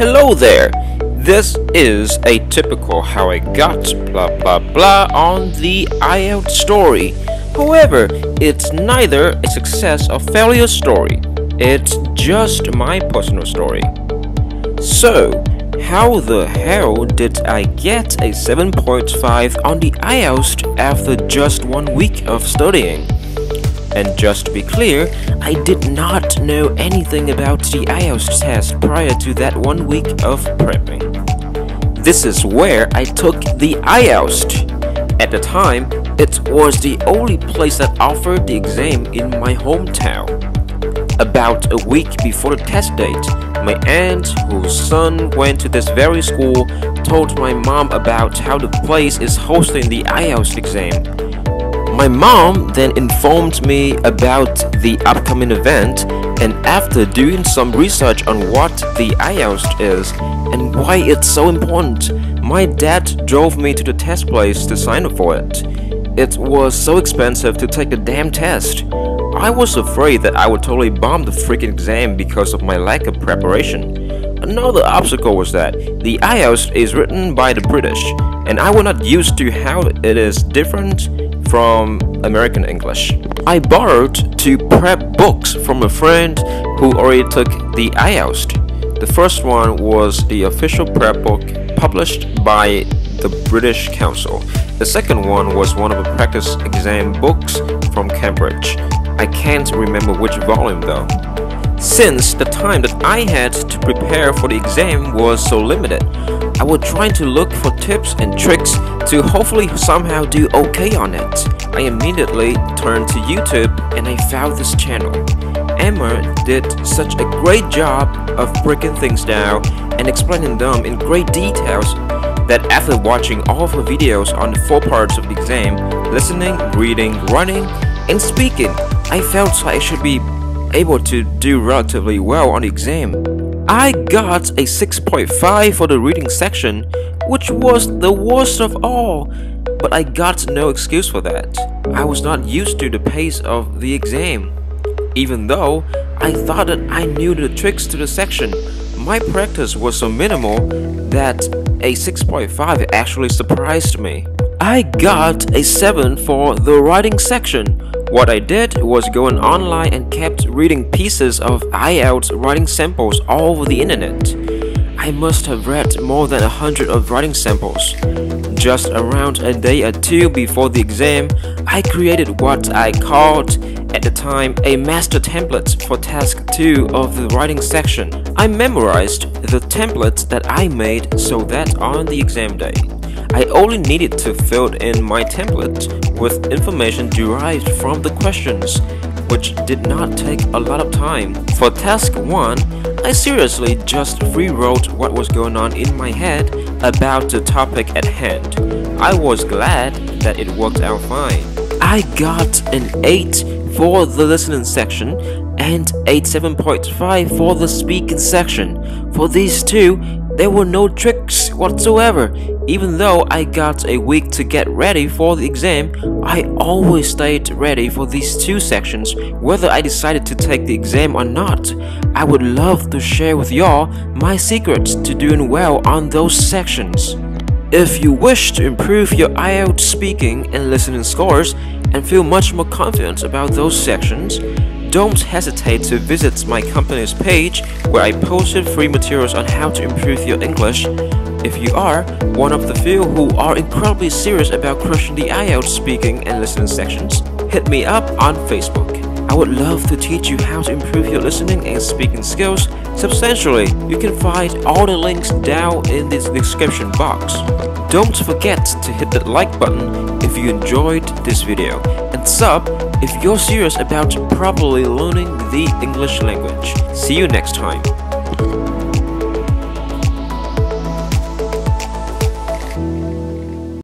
Hello there! This is a typical how I got blah blah blah on the IELTS story. However, it's neither a success or failure story. It's just my personal story. So, how the hell did I get a 7.5 on the IELTS after just 1 week of studying? And just to be clear, I did not know anything about the IELTS test prior to that 1 week of prepping. This is where I took the IELTS. At the time, it was the only place that offered the exam in my hometown. About a week before the test date, my aunt, whose son went to this very school, told my mom about how the place is hosting the IELTS exam. My mom then informed me about the upcoming event, and after doing some research on what the IELTS is and why it's so important, my dad drove me to the test place to sign up for it. It was so expensive to take the damn test. I was afraid that I would totally bomb the freaking exam because of my lack of preparation. Another obstacle was that the IELTS is written by the British, and I was not used to how it is different from American English. I borrowed 2 prep books from a friend who already took the IELTS. The first one was the official prep book published by the British Council. The second one was one of the practice exam books from Cambridge. I can't remember which volume though. Since the time that I had to prepare for the exam was so limited, I was trying to look for tips and tricks to hopefully somehow do okay on it. I immediately turned to YouTube and I found this channel. Emma did such a great job of breaking things down and explaining them in great details that after watching all of her videos on the 4 parts of the exam, listening, reading, running, and speaking, I felt I should be able to do relatively well on the exam. I got a 6.5 for the reading section, which was the worst of all, but I got no excuse for that. I was not used to the pace of the exam. Even though I thought that I knew the tricks to the section, my practice was so minimal that a 6.5 actually surprised me. I got a 7 for the writing section. What I did was going online and kept reading pieces of IELTS writing samples all over the internet. I must have read more than 100 of writing samples. Just around a day or 2 before the exam, I created what I called, at the time, a master template for task 2 of the writing section. I memorized the template that I made so that on the exam day, I only needed to fill in my template with information derived from the questions, which did not take a lot of time. For task 1, I seriously just free-wrote what was going on in my head about the topic at hand. I was glad that it worked out fine. I got an 8 for the listening section and a 7.5 for the speaking section. For these 2, there were no tricks whatsoever. Even though I got a week to get ready for the exam, I always stayed ready for these 2 sections, whether I decided to take the exam or not. I would love to share with y'all my secrets to doing well on those sections. If you wish to improve your IELTS speaking and listening scores and feel much more confident about those sections, don't hesitate to visit my company's page where I posted free materials on how to improve your English. If you are one of the few who are incredibly serious about crushing the IELTS speaking and listening sections, hit me up on Facebook. I would love to teach you how to improve your listening and speaking skills substantially. You can find all the links down in the description box. Don't forget to hit that like button if you enjoyed this video, and sub if you're serious about properly learning the English language. See you next time.